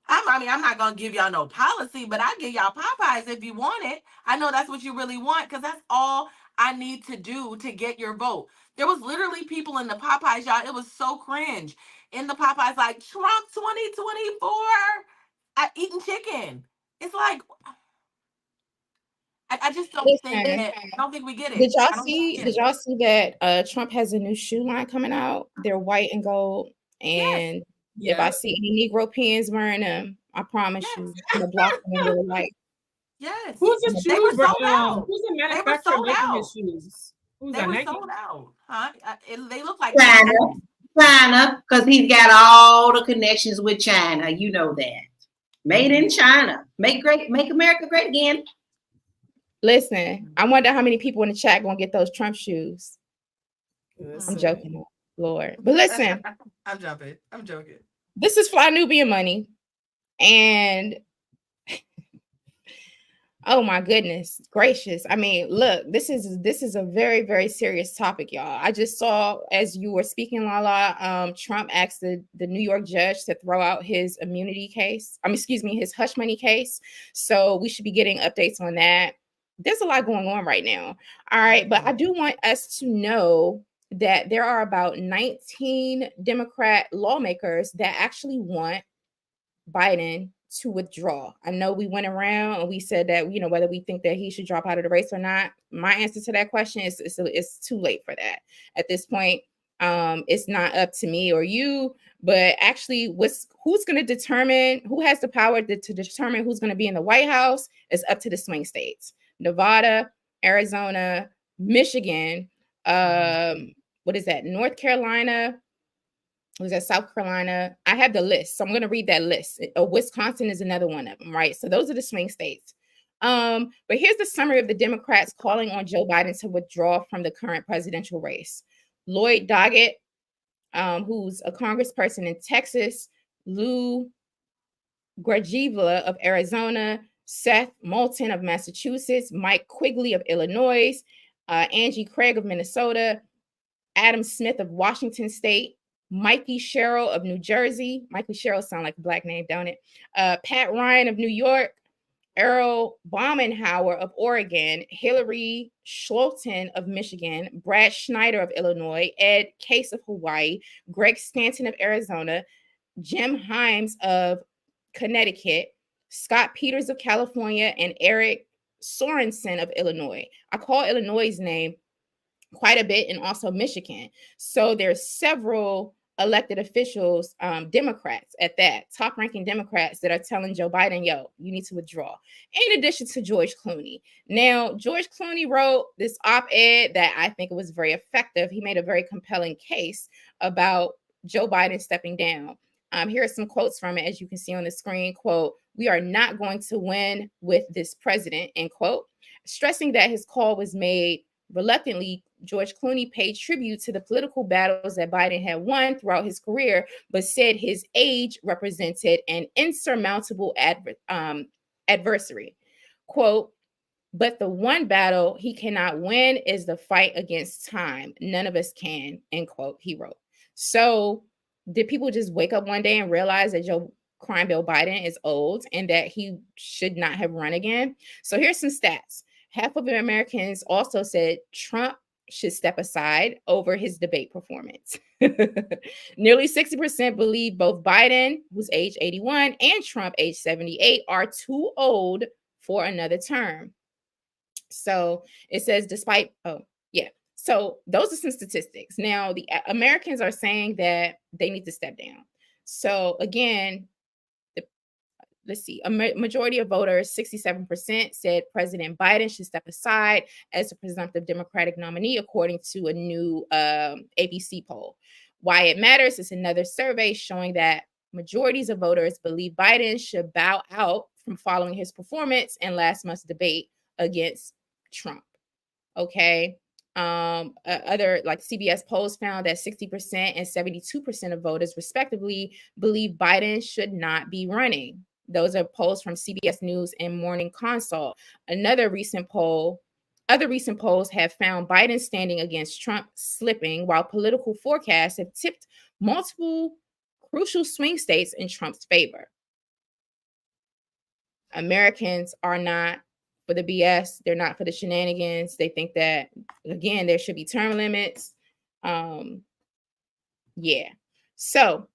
I'm not going to give y'all no policy, but I give y'all Popeyes if you want it. I know that's what you really want, because that's all I need to do to get your vote. There was literally people in the Popeyes, y'all. It was so cringe. In the Popeyes, like, Trump 2024, eating chicken. It's like, I just don't think that, I don't think we get it. Did y'all see that Trump has a new shoe line coming out? They're white and gold. And yes. if I see any Negro pins wearing them, I promise you, I'm gonna block them in real life. Yes. Who's the They were sold out. Who's the They were manufacturer sold making out. his shoes? Who's They that, were Nike? sold out. Huh? They look like China, because he's got all the connections with China. You know that. Made in China. Make America great again. Listen, I wonder how many people in the chat gonna get those Trump shoes. Listen. I'm joking, Lord. But listen, I'm joking. This is Fly Nubian Money, and oh my goodness gracious! I mean, look, this is a very, very serious topic, y'all. I just saw, as you were speaking, Lala, Trump asked the New York judge to throw out his immunity case. His hush money case. So we should be getting updates on that. There's a lot going on right now. All right, but I do want us to know that there are about 19 Democrat lawmakers that actually want Biden to withdraw. I know we went around and we said that, whether we think that he should drop out of the race or not. My answer to that question is it's too late for that. At this point, it's not up to me or you, but actually who's going to determine, who has the power to determine who's going to be in the White House is up to the swing states. Nevada, Arizona, Michigan, what is that? North Carolina, was that South Carolina? I have the list, so I'm going to read that list. Wisconsin is another one of them, right? So those are the swing states. But here's the summary of the Democrats calling on Joe Biden to withdraw from the current presidential race. Lloyd Doggett, who's a congressperson in Texas, Lou Gargiva of Arizona, Seth Moulton of Massachusetts, Mike Quigley of Illinois, Angie Craig of Minnesota, Adam Smith of Washington State, Mikey Sherrill of New Jersey. Mikey Sherrill sounds like a black name, don't it? Pat Ryan of New York, Errol Baumenhauer of Oregon, Hillary Schlotton of Michigan, Brad Schneider of Illinois, Ed Case of Hawaii, Greg Stanton of Arizona, Jim Himes of Connecticut, Scott Peters of California, and Eric Sorensen of Illinois. I call Illinois' name quite a bit, and also Michigan. So there's several elected officials, Democrats at that, top-ranking Democrats that are telling Joe Biden, yo, you need to withdraw, in addition to George Clooney. Now, George Clooney wrote this op-ed that I think was very effective. He made a very compelling case about Joe Biden stepping down. Here are some quotes from it, as you can see on the screen. Quote, "We are not going to win with this president," end quote. Stressing that his call was made reluctantly, George Clooney paid tribute to the political battles that Biden had won throughout his career, but said his age represented an insurmountable adversary. Quote, "But the one battle he cannot win is the fight against time. None of us can," end quote, he wrote. So did people just wake up one day and realize that Joe Crime Bill Biden is old and that he should not have run again? So here's some stats. Half of Americans also said Trump should step aside over his debate performance. Nearly 60% believe both Biden, who's age 81, and Trump, age 78, are too old for another term. So it says so those are some statistics. Now, the Americans are saying that they need to step down. So again, let's see, a majority of voters, 67%, said President Biden should step aside as a presumptive Democratic nominee, according to a new ABC poll. Why it matters is another survey showing that majorities of voters believe Biden should bow out from following his performance in last month's debate against Trump. Okay. Other like CBS polls found that 60% and 72% of voters respectively believe Biden should not be running. Those are polls from CBS News and Morning Consult. Other recent polls have found Biden standing against Trump slipping, while political forecasts have tipped multiple crucial swing states in Trump's favor. Americans are not for the BS. They're not for the shenanigans. They think that, again, there should be term limits. So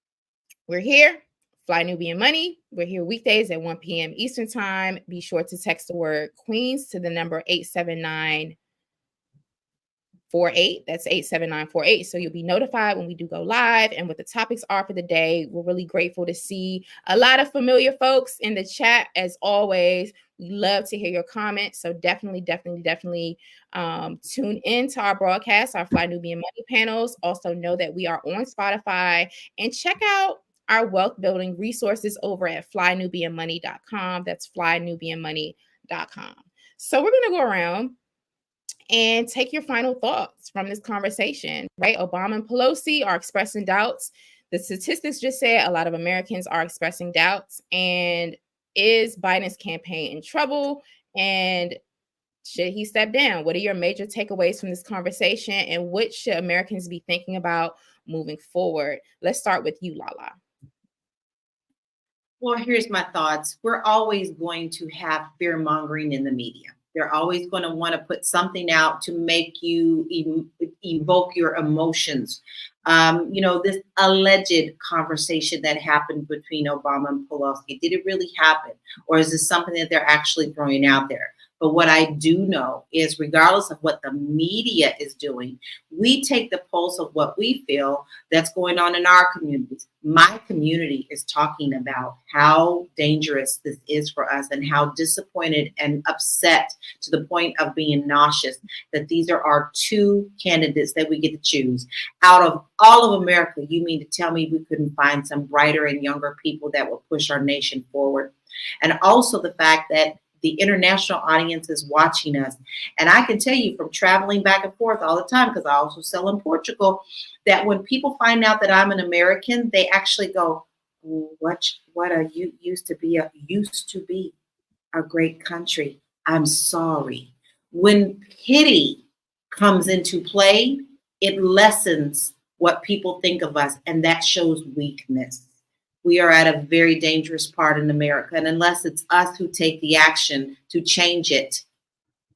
we're here. Fly Nubian Money. We're here weekdays at 1 p.m. Eastern Time. Be sure to text the word Queens to the number 87948. That's 87948. So you'll be notified when we do go live and what the topics are for the day. We're really grateful to see a lot of familiar folks in the chat, as always. We love to hear your comments. So definitely tune in to our broadcast, our Fly Nubian Money panels. Also know that we are on Spotify, and check out our wealth building resources over at flynubianmoney.com. That's flynubianmoney.com. So we're going to go around and take your final thoughts from this conversation, right? Obama and Pelosi are expressing doubts. The statistics just said a lot of Americans are expressing doubts. And is Biden's campaign in trouble? And should he step down? What are your major takeaways from this conversation? And what should Americans be thinking about moving forward? Let's start with you, Lala. Well, here's my thoughts. We're always going to have fear mongering in the media. They're always going to want to put something out to make you evoke your emotions. This alleged conversation that happened between Obama and Pelosi, did it really happen? Or is this something that they're actually throwing out there? But what I do know is, regardless of what the media is doing, we take the pulse of what we feel that's going on in our communities. My community is talking about how dangerous this is for us and how disappointed and upset to the point of being nauseous that these are our two candidates that we get to choose. Out of all of America, you mean to tell me we couldn't find some brighter and younger people that will push our nation forward? And also the fact that the international audience is watching us. And I can tell you from traveling back and forth all the time, because I also sell in Portugal, that when people find out that I'm an American, they actually go, what are you used to be? our great country. I'm sorry. When pity comes into play, it lessens what people think of us, and that shows weakness. We are at a very dangerous part in America, and unless it's us who take the action to change it,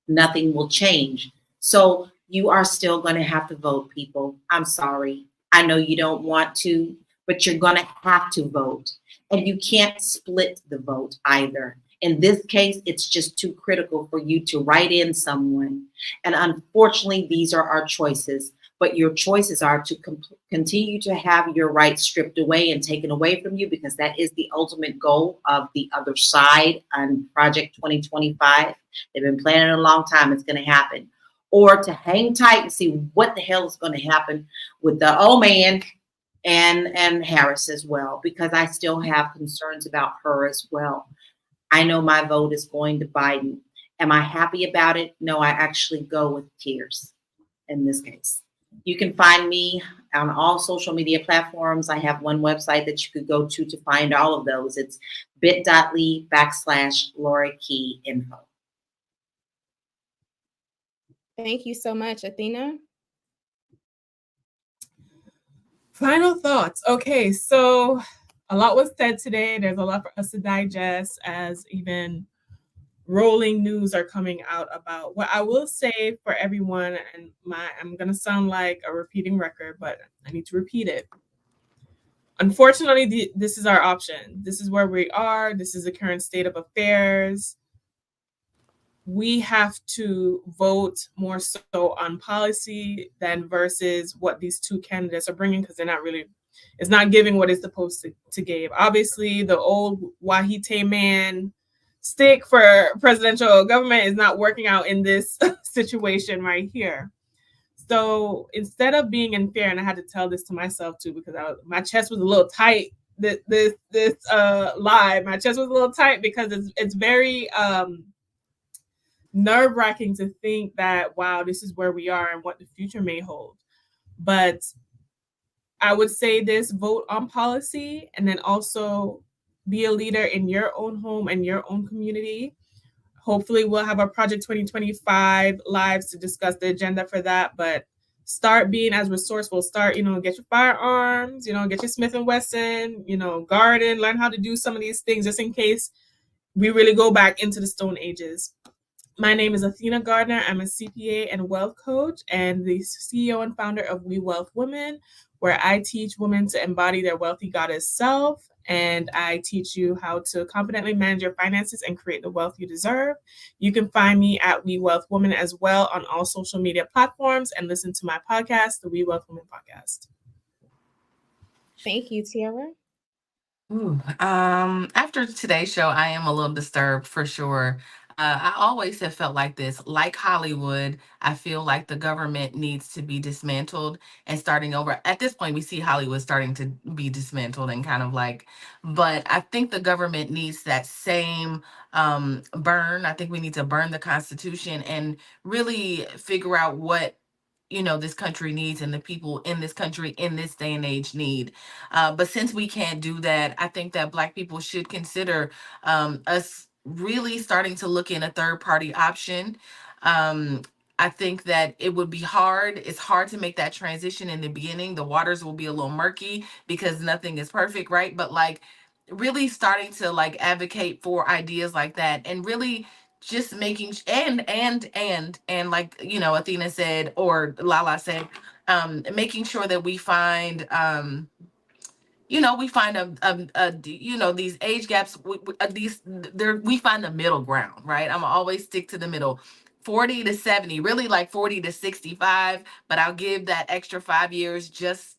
nothing will change. So you are still going to have to vote, people. I'm sorry. I know you don't want to, but you're going to have to vote. And you can't split the vote either. In this case, it's just too critical for you to write in someone. And unfortunately, these are our choices. But your choices are to continue to have your rights stripped away and taken away from you, because that is the ultimate goal of the other side on Project 2025. They've been planning a long time. It's going to happen. Or to hang tight and see what the hell is going to happen with the old man and Harris as well, because I still have concerns about her as well. I know my vote is going to Biden. Am I happy about it? No, I actually go with tears in this case. You can find me on all social media platforms. I have one website that you could go to find all of those. It's bit.ly/Laura Key Info. Thank you so much, Athena. Final thoughts. Okay, so a lot was said today. There's a lot for us to digest as even rolling news are coming out about. What I will say for everyone, and I'm going to sound like a repeating record, but I need to repeat it. Unfortunately, this is our option. This is where we are. This is the current state of affairs. We have to vote more so on policy than versus what these two candidates are bringing, because they're not really, it's not giving what it's supposed to give. Obviously, the old Wahite man stick for presidential government is not working out in this situation right here. So instead of being unfair, and I had to tell this to myself too, because my chest was a little tight. This live, my chest was a little tight because it's very nerve-wracking to think that, wow, this is where we are and what the future may hold. But I would say this: vote on policy, and then also be a leader in your own home and your own community. Hopefully we'll have our Project 2025 lives to discuss the agenda for that, but start being as resourceful. Start, get your firearms, get your Smith & Wesson, garden, learn how to do some of these things just in case we really go back into the Stone Ages. My name is Athena Gardner. I'm a CPA and wealth coach and the CEO and founder of We Wealth Women, where I teach women to embody their wealthy goddess self. And I teach you how to confidently manage your finances and create the wealth you deserve. You can find me at We Wealth Women as well on all social media platforms, and listen to my podcast, the We Wealth Women podcast. Thank you, Tiara. Ooh, after today's show, I am a little disturbed for sure. I always have felt like this. Like Hollywood, I feel like the government needs to be dismantled and starting over. At this point, we see Hollywood starting to be dismantled and kind of like, but I think the government needs that same burn. I think we need to burn the Constitution and really figure out what this country needs and the people in this country in this day and age need. But since we can't do that, I think that Black people should consider us really starting to look in a third party option. I think that it would be hard. It's hard to make that transition in the beginning. The waters will be a little murky because nothing is perfect, right? But like really starting to like advocate for ideas like that and really just making and like Athena said or Lala said, making sure that we find these age gaps, we find the middle ground, right? I'm always stick to the middle. 40 to 70, really like 40 to 65, but I'll give that extra 5 years just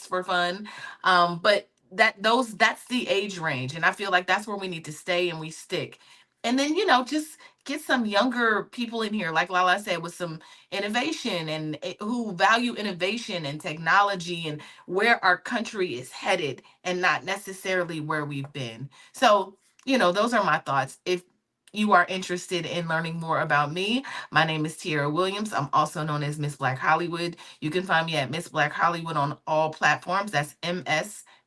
for fun. But that's the age range, and I feel like that's where we need to stay and we stick. And then just get some younger people in here, like Lala said, with some innovation and who value innovation and technology and where our country is headed, and not necessarily where we've been. So those are my thoughts. If you are interested in learning more about me, my name is Tiara Williams. I'm also known as Miss Black Hollywood. You can find me at Miss Black Hollywood on all platforms. That's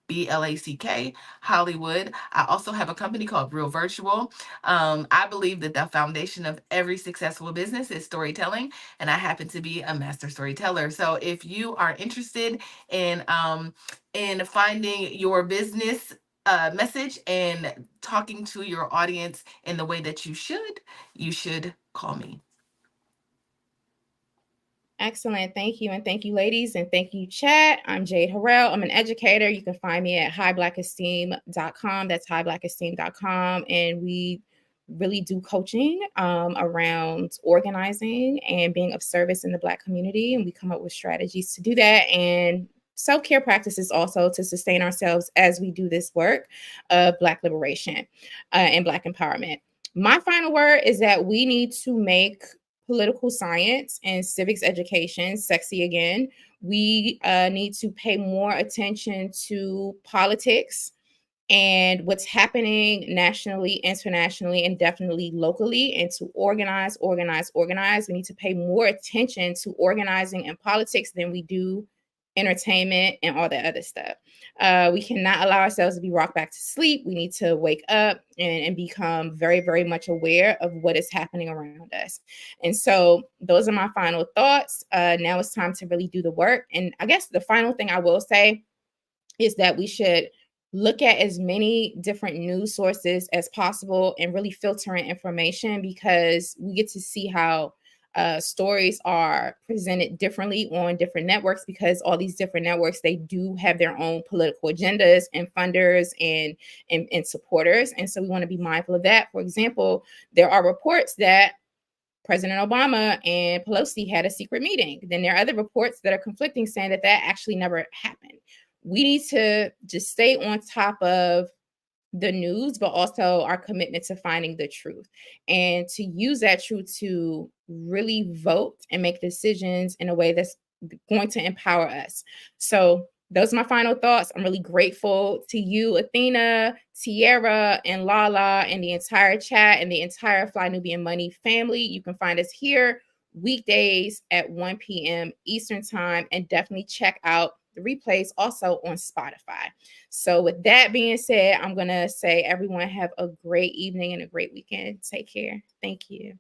BLACK, Hollywood. I also have a company called Real Virtual. I believe that the foundation of every successful business is storytelling, and I happen to be a master storyteller. So if you are interested in finding your business message and talking to your audience in the way that you should call me. Excellent. Thank you. And thank you, ladies. And thank you, chat. I'm Jade Harrell. I'm an educator. You can find me at highblackesteem.com. That's highblackesteem.com. And we really do coaching around organizing and being of service in the Black community. And we come up with strategies to do that, and self-care practices also to sustain ourselves as we do this work of Black liberation and Black empowerment. My final word is that we need to make political science and civics education sexy again. We need to pay more attention to politics and what's happening nationally, internationally, and definitely locally, and to organize. We need to pay more attention to organizing and politics than we do entertainment and all that other stuff. We cannot allow ourselves to be rocked back to sleep. We need to wake up and become very, very much aware of what is happening around us. And so those are my final thoughts. Now it's time to really do the work. And I guess the final thing I will say is that we should look at as many different news sources as possible and really filtering information, because we get to see how stories are presented differently on different networks, because all these different networks, they do have their own political agendas and funders and supporters. And so we want to be mindful of that. For example, there are reports that President Obama and Pelosi had a secret meeting. Then there are other reports that are conflicting, saying that actually never happened. We need to just stay on top of the news, but also our commitment to finding the truth, and to use that truth to really vote and make decisions in a way that's going to empower us. So those are my final thoughts. I'm really grateful to you, Athena, Tierra, and Lala, and the entire chat and the entire Fly Nubian Money family. You can find us here weekdays at 1 p.m. Eastern time, and definitely check out the replays also on Spotify. So with that being said, I'm going to say everyone have a great evening and a great weekend. Take care. Thank you.